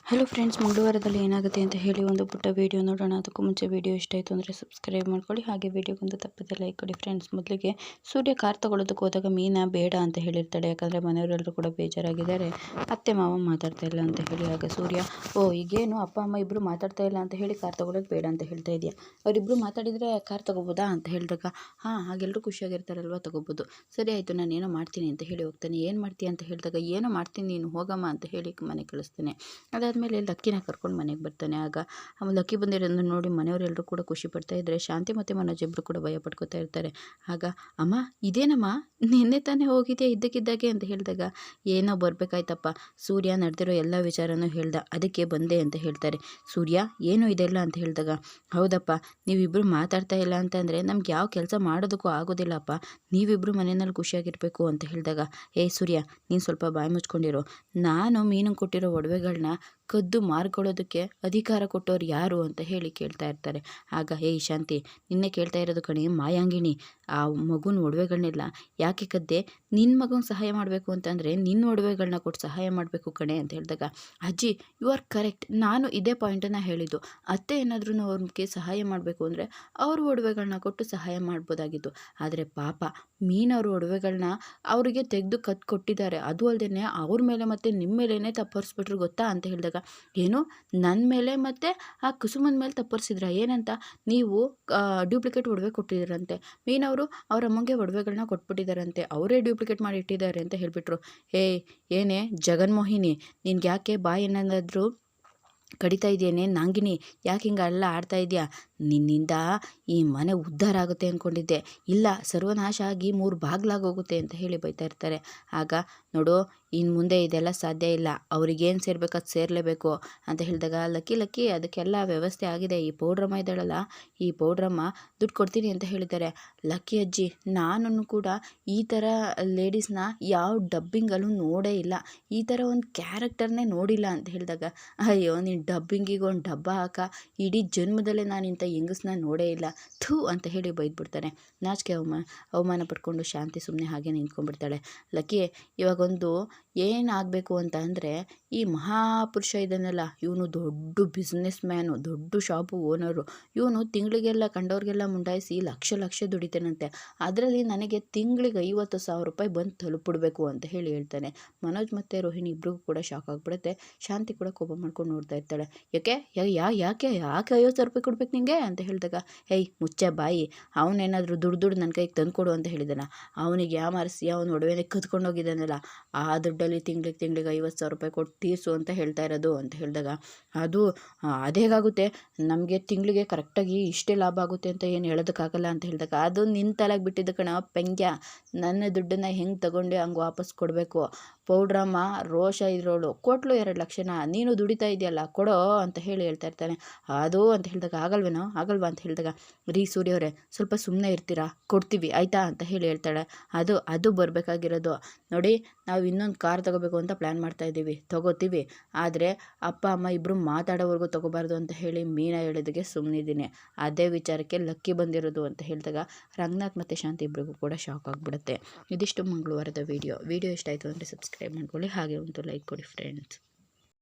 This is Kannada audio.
ಹಲೋ ಫ್ರೆಂಡ್ಸ್, ಮಂಗಳವಾರದಲ್ಲಿ ಏನಾಗುತ್ತೆ ಅಂತ ಹೇಳಿ ಒಂದು ಪುಟ್ಟ ವೀಡಿಯೋ ನೋಡೋಣ. ಅದಕ್ಕೂ ಮುಂಚೆ ವೀಡಿಯೋ ಇಷ್ಟ ಆಯಿತು ಅಂದರೆ ಸಬ್ಸ್ಕ್ರೈಬ್ ಮಾಡ್ಕೊಳ್ಳಿ, ಹಾಗೆ ವೀಡಿಯೋಗೊಂದು ತಪ್ಪದೆ ಲೈಕ್ ಕೊಡಿ. ಫ್ರೆಂಡ್ಸ್, ಮೊದಲಿಗೆ ಸೂರ್ಯ ಕಾರ್ ತಗೊಳ್ಳೋದಕ್ಕೆ ಹೋದಾಗ ಮೀನಾ ಬೇಡ ಅಂತ ಹೇಳಿರ್ತಾಳೆ. ಯಾಕಂದರೆ ಮನೆಯವರೆಲ್ಲರೂ ಕೂಡ ಬೇಜಾರಾಗಿದ್ದಾರೆ, ಅತ್ತೆ ಮಾವ ಮಾತಾಡ್ತಾ ಇಲ್ಲ ಅಂತ ಹೇಳಿ. ಆಗ ಸೂರ್ಯ, ಈಗೇನು ಅಪ್ಪ ಅಮ್ಮ ಇಬ್ಬರು ಮಾತಾಡ್ತಾ ಇಲ್ಲ ಅಂತ ಹೇಳಿ ಕಾರ್ ತಗೊಳ್ಳೋದು ಬೇಡ ಅಂತ ಹೇಳ್ತಾ ಇದೆಯಾ? ಅವರಿಬ್ಬರು ಮಾತಾಡಿದರೆ ಕಾರ್ ತಗೋಬೋದಾ ಅಂತ ಹೇಳಿದಾಗ, ಹಾಗೆಲ್ಲರೂ ಖುಷಿಯಾಗಿರ್ತಾರಲ್ವ, ತಗೋಬೋದು. ಸರಿ ಆಯಿತು, ನಾನು ಏನೋ ಮಾಡ್ತೀನಿ ಅಂತ ಹೇಳಿ ಹೋಗ್ತಾನೆ. ಏನು ಮಾಡ್ತೀಯ ಅಂತ ಹೇಳಿದಾಗ, ಏನೋ ಮಾಡ್ತೀನಿ, ನೀನು ಹೋಗಮ್ಮ ಅಂತ ಹೇಳಿ ಮನೆ ಕಳಿಸ್ತಾನೆ. ಅದಾದಮೇಲೆ ಲಕ್ಕಿನ ಕರ್ಕೊಂಡು ಮನೆಗೆ ಬರ್ತಾನೆ. ಆಗ ಲಕ್ಕಿ ಬಂದಿರೋದನ್ನು ನೋಡಿ ಮನೆಯವರೆಲ್ಲರೂ ಕೂಡ ಖುಷಿ ಪಡ್ತಾ ಇದ್ದರೆ, ಶಾಂತಿ ಮತ್ತು ಮನೋಜ್ ಇಬ್ಬರು ಕೂಡ ಭಯ ಪಡ್ಕೋತಾ ಇರ್ತಾರೆ. ಆಗ, ಅಮ್ಮ ಇದೇನಮ್ಮ, ನಿನ್ನೆ ತಾನೇ ಹೋಗಿದೆಯಾ ಇದ್ದಕ್ಕಿದ್ದಾಗೆ ಅಂತ ಹೇಳಿದಾಗ, ಏನೋ ಬರಬೇಕಾಯ್ತಪ್ಪ, ಸೂರ್ಯ ನಡೆದಿರೋ ಎಲ್ಲ ವಿಚಾರನೂ ಹೇಳ್ದ, ಅದಕ್ಕೆ ಬಂದೆ ಅಂತ ಹೇಳ್ತಾರೆ. ಸೂರ್ಯ, ಏನು ಇದೆಲ್ಲ ಅಂತ ಹೇಳಿದಾಗ, ಹೌದಪ್ಪ, ನೀವಿಬ್ಬರು ಮಾತಾಡ್ತಾ ಇಲ್ಲ ಅಂತಂದರೆ ನಮ್ಗೆ ಯಾವ ಕೆಲಸ ಮಾಡೋದಕ್ಕೂ ಆಗೋದಿಲ್ಲಪ್ಪ, ನೀವಿಬ್ಬರು ಮನೆಯಲ್ಲಿ ಖುಷಿಯಾಗಿರಬೇಕು ಅಂತ ಹೇಳಿದಾಗ, ಸೂರ್ಯ, ನೀನು ಸ್ವಲ್ಪ ಬಾಯಿ ಮುಚ್ಕೊಂಡಿರೋ, ನಾನು ಮೀನು ಕೊಟ್ಟಿರೋ ಒಡವೆಗಳನ್ನ ಕದ್ದು ಮಾರ್ಕೊಳ್ಳೋದಕ್ಕೆ ಅಧಿಕಾರ ಕೊಟ್ಟವ್ರು ಯಾರು ಅಂತ ಹೇಳಿ ಕೇಳ್ತಾ ಇರ್ತಾರೆ. ಆಗ, ಶಾಂತಿ, ನಿನ್ನೆ ಕೇಳ್ತಾ ಇರೋದು ಕಣೆ ಮಾಯಾಂಗಿಣಿ, ಆ ಮಗುನ ಒಡವೆಗಳನ್ನೆಲ್ಲ ಯಾಕೆ ಕದ್ದೆ? ನಿನ್ನ ಮಗನ ಸಹಾಯ ಮಾಡಬೇಕು ಅಂತಂದರೆ ನಿನ್ನ ಒಡವೆಗಳನ್ನ ಕೊಟ್ಟು ಸಹಾಯ ಮಾಡಬೇಕು ಕಣೆ ಅಂತ ಹೇಳಿದಾಗ, ಅಜ್ಜಿ ಯು ಆರ್ ಕರೆಕ್ಟ್, ನಾನು ಇದೇ ಪಾಯಿಂಟನ್ನು ಹೇಳಿದ್ದು. ಅತ್ತೆ ಏನಾದ್ರೂ ಅವ್ರಿಗೆ ಸಹಾಯ ಮಾಡಬೇಕು ಅಂದರೆ ಅವ್ರ ಒಡವೆಗಳನ್ನ ಕೊಟ್ಟು ಸಹಾಯ ಮಾಡ್ಬೋದಾಗಿತ್ತು. ಆದರೆ ಪಾಪ ಮೀನವ್ರ ಒಡವೆಗಳನ್ನ ಅವರಿಗೆ ತೆಗೆದು ಕದ್ದು ಕೊಟ್ಟಿದ್ದಾರೆ. ಅದು ಅಲ್ಲದೆ ಅವ್ರ ಮೇಲೆ ಮತ್ತು ನಿಮ್ಮ ಮೇಲೇ ತಪ್ಪರಿಸ್ಬಿಟ್ರು ಗೊತ್ತಾ ಅಂತ ಹೇಳಿದಾಗ, ಏನು ನನ್ನ ಮೇಲೆ ಮತ್ತು ಆ ಕುಸುಮನ ಮೇಲೆ ತಪ್ಪರಿಸಿದ್ರ? ಏನಂತ? ನೀವು ಡ್ಯೂಪ್ಲಿಕೇಟ್ ಒಡವೆ ಕೊಟ್ಟಿದ್ದೀರಂತೆ, ಮೀನವರು ಅವ್ರ ಅಮ್ಮಂಗೆ ಒಡವೆಗಳನ್ನ ಕೊಟ್ಬಿಟ್ಟಿದ್ದಾರಂತೆ, ಅವರೇ ಡ್ಯೂಪ್ಲಿಕೇಟ್ ಮಾಡಿ ಇಟ್ಟಿದ್ದಾರೆ ಅಂತ ಹೇಳಿಬಿಟ್ರು. ಏನೇ ಜಗನ್ಮೋಹಿನಿ, ನಿನ್ಗೆ ಯಾಕೆ ಬಾಯೇನಾದರೂ ಕಡಿತಾ ಇದೆಯೇನೆ? ನಾಂಗಿನಿ, ಯಾಕೆ ಹಿಂಗೆಲ್ಲ ಆಡ್ತಾ ಇದೆಯಾ? ನಿನ್ನಿಂದ ಈ ಮನೆ ಉದ್ಧಾರ ಆಗುತ್ತೆ ಅಂದ್ಕೊಂಡಿದ್ದೆ, ಇಲ್ಲ ಸರ್ವನಾಶ ಆಗಿ 3 ಬಾಗ್ಲಾಗೋಗುತ್ತೆ ಅಂತ ಹೇಳಿ ಬೈತಾ ಇರ್ತಾರೆ. ಆಗ, ನೋಡು, ಇನ್ನು ಮುಂದೆ ಇದೆಲ್ಲ ಸಾಧ್ಯ ಇಲ್ಲ, ಅವ್ರಿಗೇನು ಸೇರ್ಬೇಕು ಅದು ಸೇರಲೇಬೇಕು ಅಂತ ಹೇಳಿದಾಗ, ಲಕ್ಕಿ ಅದಕ್ಕೆಲ್ಲ ವ್ಯವಸ್ಥೆ ಆಗಿದೆ, ಈ ಪೌಡ್ರಮ್ಮ ಇದ್ದಾಳಲ್ಲ, ಈ ಪೌಡ್ರಮ್ಮ ದುಡ್ಡು ಕೊಡ್ತೀನಿ ಅಂತ ಹೇಳಿದ್ದಾರೆ. ಲಕ್ಕಿ ಅಜ್ಜಿ, ನಾನು ಕೂಡ ಈ ಥರ ಲೇಡೀಸ್ನ ಯಾವ ಡಬ್ಬಿಂಗಲ್ಲೂ ನೋಡೇ ಇಲ್ಲ, ಈ ಥರ ಒಂದು ಕ್ಯಾರೆಕ್ಟರ್ನೇ ನೋಡಿಲ್ಲ ಅಂತ ಹೇಳಿದಾಗ, ಅಯ್ಯೋ ನೀನು ಡಬ್ಬಿಂಗಿಗೆ ಒಂದು ಡಬ್ಬ ಹಾಕ, ಇಡೀ ಜನ್ಮದಲ್ಲೇ ನಾನು ಇಂಥ ಹೆಂಗಸನ್ನ ನೋಡೇ ಇಲ್ಲ, ಥೂ ಅಂತ ಹೇಳಿ ಬೈದ್ಬಿಡ್ತಾನೆ. ನಾಚಿಕೆ ಅವಮಾನ ಪಡ್ಕೊಂಡು ಶಾಂತಿ ಸುಮ್ಮನೆ ಹಾಗೆ ನಿಂತ್ಕೊಂಡ್ಬಿಡ್ತಾಳೆ. ಲಕ್ಕಿ, ಇವಾಗೊಂದು ಏನಾಗಬೇಕು ಅಂತ ಅಂದರೆ, ಈ ಮಹಾಪುರುಷ ಇದನ್ನೆಲ್ಲ, ಇವನು ದೊಡ್ಡ ಬಿಸ್ನೆಸ್ ಮ್ಯಾನು, ದೊಡ್ಡ ಶಾಪು ಓನರು, ಇವನು ತಿಂಗಳಿಗೆಲ್ಲ ಕಂಡವ್ರಿಗೆಲ್ಲ ಮುಂಡಾಯಿಸಿ ಲಕ್ಷ ದುಡಿತಾನಂತೆ, ಅದರಲ್ಲಿ ನನಗೆ ತಿಂಗಳಿಗೆ 50,000 ರೂಪಾಯಿ ಬಂದು ತಲುಪಿಡ್ಬೇಕು ಅಂತ ಹೇಳಿ ಹೇಳ್ತಾನೆ. ಮನೋಜ್ ಮತ್ತು ರೋಹಿಣಿ ಇಬ್ರಿಗೂ ಕೂಡ ಶಾಕ್ ಆಗಿಬಿಡುತ್ತೆ. ಶಾಂತಿ ಕೂಡ ಕೋಪ ಮಾಡ್ಕೊಂಡು ನೋಡ್ತಾ ಇರ್ತಾಳೆ. ಯಾಕೆ 50,000 ರೂಪಾಯಿ ಕೊಡ್ಬೇಕು ನಿಂಗೆ ಅಂತ ಹೇಳಿದಾಗ, ಮುಚ್ಚೆ ಬಾಯಿ, ಅವನೇನಾದರೂ ದುಡ್ಡು ನನ್ನ ಕೈಗೆ ತಂದುಕೊಡು ಅಂತ ಹೇಳಿದಾನ, ಅವನಿಗೆ ಯಾಮಾರಿಸಿ ಅವನು ಒಡವೆನೇ ಕದ್ಕೊಂಡು ಹೋಗಿದ್ದಾನಲ್ಲ, ಆ ದುಡ್ಡಲ್ಲಿ ತಿಂಗಳಿಗೆ 50,000 ರೂಪಾಯಿ ಕೊಟ್ಟು ತೀರಿಸು ಅಂತ ಹೇಳ್ತಾ ಇರೋದು ಅಂತ ಹೇಳಿದಾಗ, ಅದೇಗಾಗುತ್ತೆ, ನಮಗೆ ತಿಂಗಳಿಗೆ ಕರೆಕ್ಟಾಗಿ ಇಷ್ಟೇ ಲಾಭ ಆಗುತ್ತೆ ಅಂತ ಏನು ಹೇಳೋದಕ್ಕಾಗಲ್ಲ ಅಂತ ಹೇಳಿದಾಗ, ಅದು ನಿನ್ನ ತಲೆಗೆ ಬಿಟ್ಟಿದ್ದು ಕಣ ಪೆಂಗ್ಯ, ನನ್ನ ದುಡ್ಡನ್ನು ಹೆಂಗೆ ತಗೊಂಡೆ ಹಂಗೆ ವಾಪಸ್ ಕೊಡಬೇಕು. ಪೌಡ್ರಮ್ಮ ರೋಷ ಇದ್ರೋಳು ಕೊಟ್ಲು 2 ಲಕ್ಷನ, ನೀನು ದುಡಿತಾ ಇದೆಯಲ್ಲ ಕೊಡೋ ಅಂತ ಹೇಳಿ ಹೇಳ್ತಾ ಇರ್ತಾನೆ. ಅದು ಅಂತ ಹೇಳಿದಾಗ, ಆಗಲ್ವಾ ಅಂತ ಹೇಳಿದಾಗ, ಸೂರ್ಯವರೇ ಸ್ವಲ್ಪ ಸುಮ್ಮನೆ ಇರ್ತೀರಾ, ಕೊಡ್ತೀವಿ ಆಯಿತಾ ಅಂತ ಹೇಳಿ ಹೇಳ್ತಾಳೆ. ಅದು ಬರಬೇಕಾಗಿರೋದು ನೋಡಿ, ನಾವು ಇನ್ನೊಂದು ಕಾರ್ ತಗೋಬೇಕು ಅಂತ ಪ್ಲ್ಯಾನ್ ಮಾಡ್ತಾ ಇದ್ದೀವಿ, ತಗೋತೀವಿ, ಆದರೆ ಅಪ್ಪ ಅಮ್ಮ ಇಬ್ಬರು ಮಾತಾಡೋವರೆಗೂ ತಗೋಬಾರ್ದು ಅಂತ ಹೇಳಿ ಮೀನಾ ಹೇಳಿದಕ್ಕೆ ಸುಮ್ಮನಿದ್ದೀನಿ. ಅದೇ ವಿಚಾರಕ್ಕೆ ಲಕ್ಕಿ ಬಂದಿರೋದು ಅಂತ ಹೇಳಿದಾಗ ರಂಗನಾಥ್ ಮತ್ತು ಶಾಂತಿ ಇಬ್ಬರಿಗೂ ಕೂಡ ಶಾಕ್ ಆಗಿಬಿಡುತ್ತೆ. ಇದಿಷ್ಟು ಮಂಗಳವಾರದ ವಿಡಿಯೋ ಇಷ್ಟ ಆಯಿತು ಅಂದರೆ ಸಬ್ಸ್ಕ್ರೈಬ್ ಮಾಡ್ಕೊಳ್ಳಿ, ಹಾಗೆ ಒಂದು ಲೈಕ್ ಕೊಡಿ ಫ್ರೆಂಡ್ಸ್.